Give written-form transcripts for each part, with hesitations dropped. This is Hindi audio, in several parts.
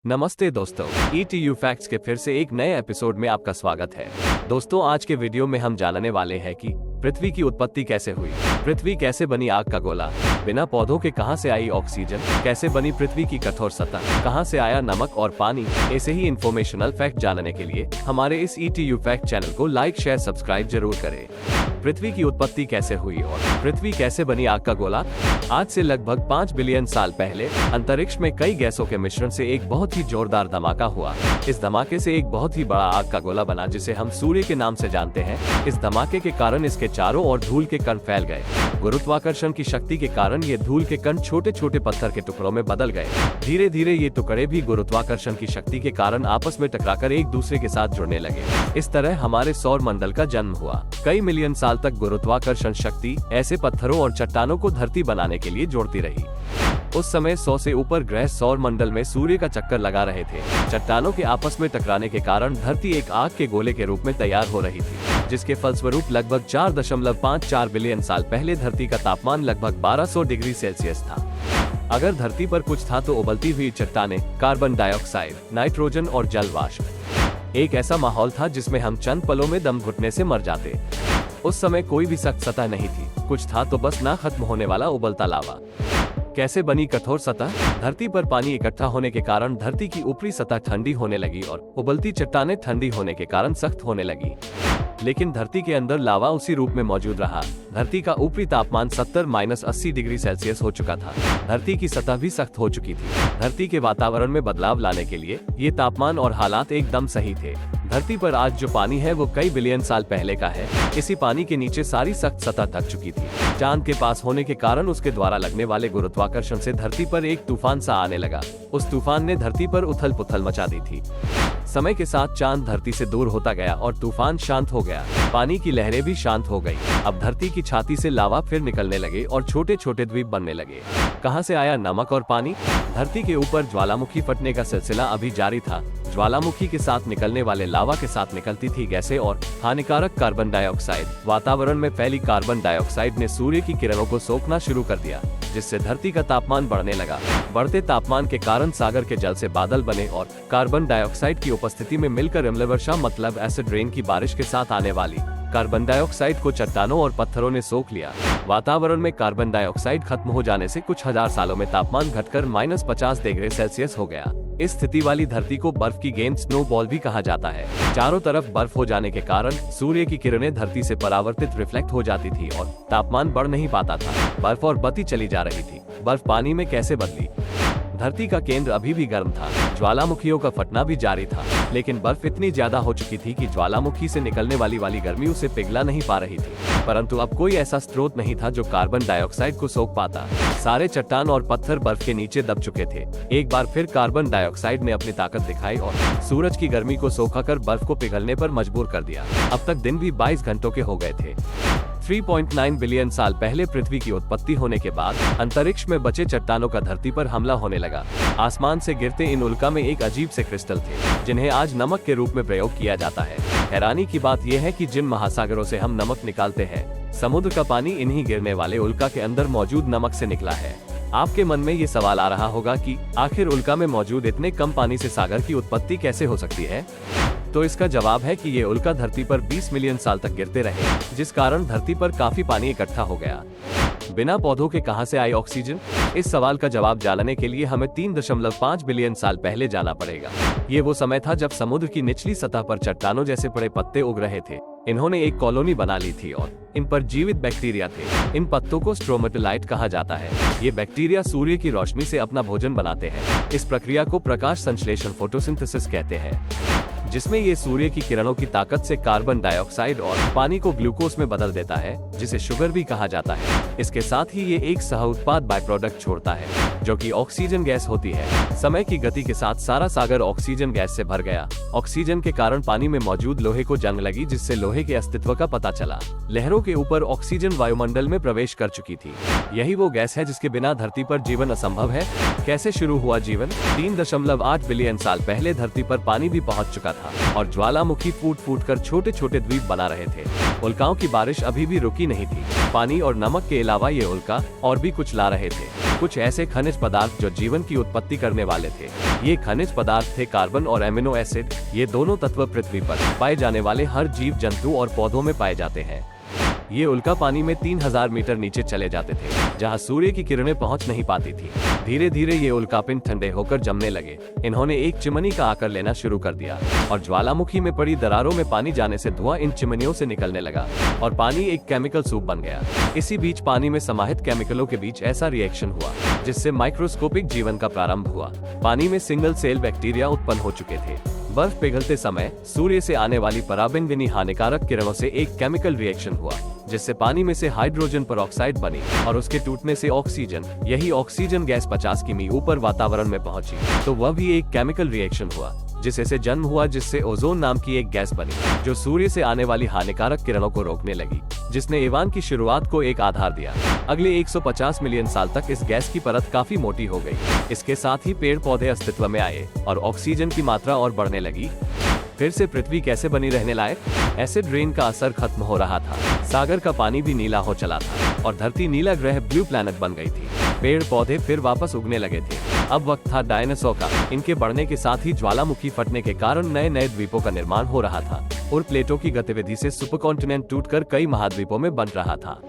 नमस्ते दोस्तों, ETU फैक्ट्स के फिर से एक नए एपिसोड में आपका स्वागत है। दोस्तों, आज के वीडियो में हम जानने वाले हैं कि पृथ्वी की उत्पत्ति कैसे हुई, पृथ्वी कैसे बनी आग का गोला, बिना पौधों के कहां से आई ऑक्सीजन, कैसे बनी पृथ्वी की कठोर सतह, कहां से आया नमक और पानी। ऐसे ही इंफॉर्मेशनल फैक्ट जानने के लिए हमारे इस ETU फैक्ट चैनल को लाइक शेयर सब्सक्राइब जरूर करें। पृथ्वी की उत्पत्ति कैसे हुई और पृथ्वी कैसे बनी आग का गोला। आज से लगभग 5 बिलियन साल पहले अंतरिक्ष में कई गैसों के मिश्रण से एक बहुत ही जोरदार धमाका हुआ। इस धमाके से एक बहुत ही बड़ा आग का गोला बना, जिसे हम सूर्य के नाम से जानते हैं। इस धमाके के कारण इसके चारों ओर धूल के कण फैल गए। गुरुत्वाकर्षण की शक्ति के कारण ये धूल के कण छोटे छोटे पत्थर के टुकड़ों में बदल गए। धीरे धीरे ये टुकड़े भी गुरुत्वाकर्षण की शक्ति के कारण आपस में टकराकर एक दूसरे के साथ जुड़ने लगे। इस तरह हमारे सौर मंडल का जन्म हुआ। कई मिलियन साल तक गुरुत्वाकर्षण शक्ति ऐसे पत्थरों और चट्टानों को धरती बनाने के लिए जोड़ती रही। उस समय 100 से ऊपर ग्रह सौर मंडल में सूर्य का चक्कर लगा रहे थे। चट्टानों के आपस में टकराने के कारण धरती एक आग के गोले के रूप में तैयार हो रही थी, जिसके फलस्वरूप लगभग 4.54 बिलियन साल पहले धरती का तापमान लगभग 1200 डिग्री सेल्सियस था। अगर धरती पर कुछ था तो उबलती हुई चट्टानें, कार्बन डाइऑक्साइड, नाइट्रोजन और जल वाष्प। एक ऐसा माहौल था जिसमें हम चंद पलों में दम घुटने से मर जाते। उस समय कोई भी सख्त सतह नहीं थी, कुछ था तो बस ना खत्म होने वाला उबलता लावा। कैसे बनी कठोर सतह। धरती पर पानी इकट्ठा होने के कारण धरती की ऊपरी सतह ठंडी होने लगी और उबलती चट्टानें ठंडी होने के कारण सख्त होने लगी। लेकिन धरती के अंदर लावा उसी रूप में मौजूद रहा। धरती का ऊपरी तापमान 70-80 डिग्री सेल्सियस हो चुका था। धरती की सतह भी सख्त हो चुकी थी। धरती के वातावरण में बदलाव लाने के लिए ये तापमान और हालात एकदम सही थे। धरती पर आज जो पानी है वो कई बिलियन साल पहले का है। इसी पानी के नीचे सारी सख्त सतह थक चुकी थी। चांद के पास होने के कारण उसके द्वारा लगने वाले गुरुत्वाकर्षण से धरती पर एक तूफान सा आने लगा। उस तूफान ने धरती पर उथल पुथल मचा दी थी। समय के साथ चांद धरती से दूर होता गया और तूफान शांत हो गया। पानी की लहरें भी शांत हो गई। अब धरती की छाती से लावा फिर निकलने लगे और छोटे छोटे द्वीप बनने लगे। कहां से आया नमक और पानी। धरती के ऊपर ज्वालामुखी फटने का सिलसिला अभी जारी था। ज्वालामुखी के साथ निकलने वाले लावा के साथ निकलती थी गैसें और हानिकारक कार्बन डाइऑक्साइड। वातावरण में फैली कार्बन डाइऑक्साइड ने सूर्य की किरणों को सोखना शुरू कर दिया, जिससे धरती का तापमान बढ़ने लगा। बढ़ते तापमान के कारण सागर के जल से बादल बने और कार्बन डाइऑक्साइड की उपस्थिति में मिलकर अम्लवर्षा मतलब एसिड रेन की बारिश के साथ आने वाली कार्बन डाइऑक्साइड को चट्टानों और पत्थरों ने सोख लिया। वातावरण में कार्बन डाइऑक्साइड खत्म हो जाने से कुछ हजार सालों में तापमान घटकर -50 डिग्री सेल्सियस हो गया। इस स्थिति वाली धरती को बर्फ की गेंद स्नोबॉल भी कहा जाता है। चारों तरफ बर्फ हो जाने के कारण सूर्य की किरणें धरती से परावर्तित रिफ्लेक्ट हो जाती थी और तापमान बढ़ नहीं पाता था। बर्फ और बत्ती चली जा रही थी। बर्फ पानी में कैसे बदली। धरती का केंद्र अभी भी गर्म था। ज्वालामुखियों का फटना भी जारी था, लेकिन बर्फ इतनी ज्यादा हो चुकी थी कि ज्वालामुखी से निकलने वाली गर्मी उसे पिघला नहीं पा रही थी। परंतु अब कोई ऐसा स्रोत नहीं था जो कार्बन डाइऑक्साइड को सोख पाता। सारे चट्टान और पत्थर बर्फ के नीचे दब चुके थे। एक बार फिर कार्बन डाइऑक्साइड ने अपनी ताकत दिखाई और सूरज की गर्मी को सोखाकर बर्फ को पिघलने पर मजबूर कर दिया। अब तक दिन भी 22 घंटों के हो गए थे। 3.9 बिलियन साल पहले पृथ्वी की उत्पत्ति होने के बाद अंतरिक्ष में बचे चट्टानों का धरती पर हमला होने लगा। आसमान से गिरते इन उल्का में एक अजीब से क्रिस्टल थे, जिन्हें आज नमक के रूप में प्रयोग किया जाता है। हैरानी की बात यह है कि जिन महासागरों से हम नमक निकालते हैं, समुद्र का पानी इन्हीं गिरने वाले उल्का के अंदर मौजूद नमक से निकला है। आपके मन में ये सवाल आ रहा होगा कि आखिर उल्का में मौजूद इतने कम पानी से सागर की उत्पत्ति कैसे हो सकती है। तो इसका जवाब है कि ये उल्का धरती पर 20 मिलियन साल तक गिरते रहे, जिस कारण धरती पर काफी पानी इकट्ठा हो गया। बिना पौधों के कहां से आई ऑक्सीजन। इस सवाल का जवाब जानने के लिए हमें 3.5 बिलियन साल पहले जाना पड़ेगा। ये वो समय था जब समुद्र की निचली सतह पर चट्टानों जैसे बड़े पत्ते उग रहे थे। इन्होंने एक कॉलोनी बना ली थी और इन पर जीवित बैक्टीरिया थे। इन पत्तों को स्ट्रोमेटोलाइट कहा जाता है। ये बैक्टीरिया सूर्य की रोशनी से अपना भोजन बनाते हैं। इस प्रक्रिया को प्रकाश संश्लेषण फोटोसिंथेसिस कहते हैं, जिसमें ये सूर्य की किरणों की ताकत से कार्बन डाइऑक्साइड और पानी को ग्लूकोज में बदल देता है, जिसे शुगर भी कहा जाता है। इसके साथ ही ये एक सह उत्पाद बाय प्रोडक्ट छोड़ता है, जो कि ऑक्सीजन गैस होती है। समय की गति के साथ सारा सागर ऑक्सीजन गैस से भर गया। ऑक्सीजन के कारण पानी में मौजूद लोहे को जंग लगी, जिससे लोहे के अस्तित्व का पता चला। लहरों के ऊपर ऑक्सीजन वायुमंडल में प्रवेश कर चुकी थी। यही वो गैस है जिसके बिना धरती पर जीवन असंभव है। कैसे शुरू हुआ जीवन। 3.8 बिलियन साल पहले धरती पर पानी भी पहुंच चुका था। था और ज्वालामुखी फूट फूट कर छोटे छोटे द्वीप बना रहे थे। उल्काओं की बारिश अभी भी रुकी नहीं थी। पानी और नमक के अलावा ये उल्का और भी कुछ ला रहे थे, कुछ ऐसे खनिज पदार्थ जो जीवन की उत्पत्ति करने वाले थे। ये खनिज पदार्थ थे कार्बन और एमिनो एसिड। ये दोनों तत्व पृथ्वी पर पाए जाने वाले हर जीव जंतु और पौधों में पाए जाते हैं। ये उल्का पानी में 3000 मीटर नीचे चले जाते थे, जहां सूर्य की किरणें पहुंच नहीं पाती थी। धीरे धीरे ये उल्कापिंड ठंडे होकर जमने लगे। इन्होंने एक चिमनी का आकार लेना शुरू कर दिया और ज्वालामुखी में पड़ी दरारों में पानी जाने से धुआं इन चिमनियों से निकलने लगा और पानी एक केमिकल सूप बन गया। इसी बीच पानी में समाहित केमिकलों के बीच ऐसा रिएक्शन हुआ जिससे माइक्रोस्कोपिक जीवन का प्रारंभ हुआ। पानी में सिंगल सेल बैक्टीरिया उत्पन्न हो चुके थे। बर्फ पिघलते समय सूर्य से आने वाली पराबैंगनी हानिकारक किरणों से एक केमिकल रिएक्शन हुआ, जिससे पानी में से हाइड्रोजन पेरोक्साइड बनी और उसके टूटने से ऑक्सीजन, यही ऑक्सीजन गैस 50 किमी ऊपर वातावरण में पहुंची, तो वह भी एक केमिकल रिएक्शन हुआ जिससे से जन्म हुआ, जिससे ओजोन नाम की एक गैस बनी जो सूर्य से आने वाली हानिकारक किरणों को रोकने लगी, जिसने इवान की शुरुआत को एक आधार दिया। अगले 150 मिलियन साल तक इस गैस की परत काफी मोटी हो गई। इसके साथ ही पेड़ पौधे अस्तित्व में आए और ऑक्सीजन की मात्रा और बढ़ने लगी। फिर से पृथ्वी कैसे बनी रहने लायक? एसिड रेन का असर खत्म हो रहा था, सागर का पानी भी नीला हो चला था और धरती नीला ग्रह ब्लू प्लैनेट बन गई थी। पेड़ पौधे फिर वापस उगने लगे थे। अब वक्त था डायनासोर का। इनके बढ़ने के साथ ही ज्वालामुखी फटने के कारण नए नए द्वीपों का निर्माण हो रहा था और प्लेटों की गतिविधि से सुपरकॉन्टिनेंट टूटकर कई महाद्वीपों में बन रहा था।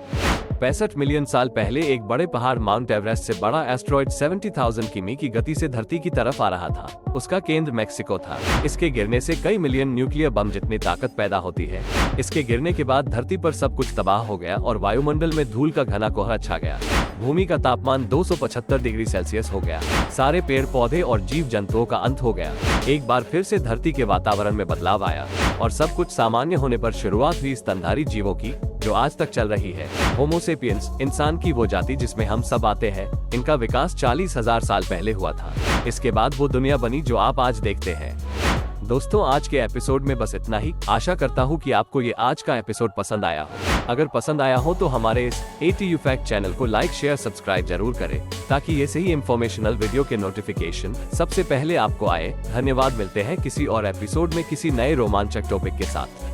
65 मिलियन साल पहले एक बड़े पहाड़ माउंट एवरेस्ट से बड़ा एस्ट्रॉइड 70,000 किमी की गति से धरती की तरफ आ रहा था। उसका केंद्र मेक्सिको था। इसके गिरने से कई मिलियन न्यूक्लियर बम जितनी ताकत पैदा होती है। इसके गिरने के बाद धरती पर सब कुछ तबाह हो गया और वायुमंडल में धूल का घना कोहरा छा गया। भूमि का तापमान 275 डिग्री सेल्सियस हो गया। सारे पेड़ पौधे और जीव जंतुओं का अंत हो गया। एक बार फिर से धरती के वातावरण में बदलाव आया और सब कुछ सामान्य होने पर शुरुआत हुई स्तनधारी जीवों की, जो आज तक चल रही है। होमो सेपियंस, इंसान की वो जाति जिसमें हम सब आते हैं। इनका विकास 40,000 साल पहले हुआ था। इसके बाद वो दुनिया बनी जो आप आज देखते हैं। दोस्तों, आज के एपिसोड में बस इतना ही। आशा करता हूँ कि आपको ये आज का एपिसोड पसंद आया हो। अगर पसंद आया हो तो हमारे इस ATU फैक्ट चैनल को लाइक, शेयर, सब्सक्राइब जरूर करें, ताकि ऐसे ही इंफॉर्मेशनल वीडियो के नोटिफिकेशन सबसे पहले आपको आए। धन्यवाद। मिलते हैं किसी और एपिसोड में किसी नए रोमांचक टॉपिक के साथ।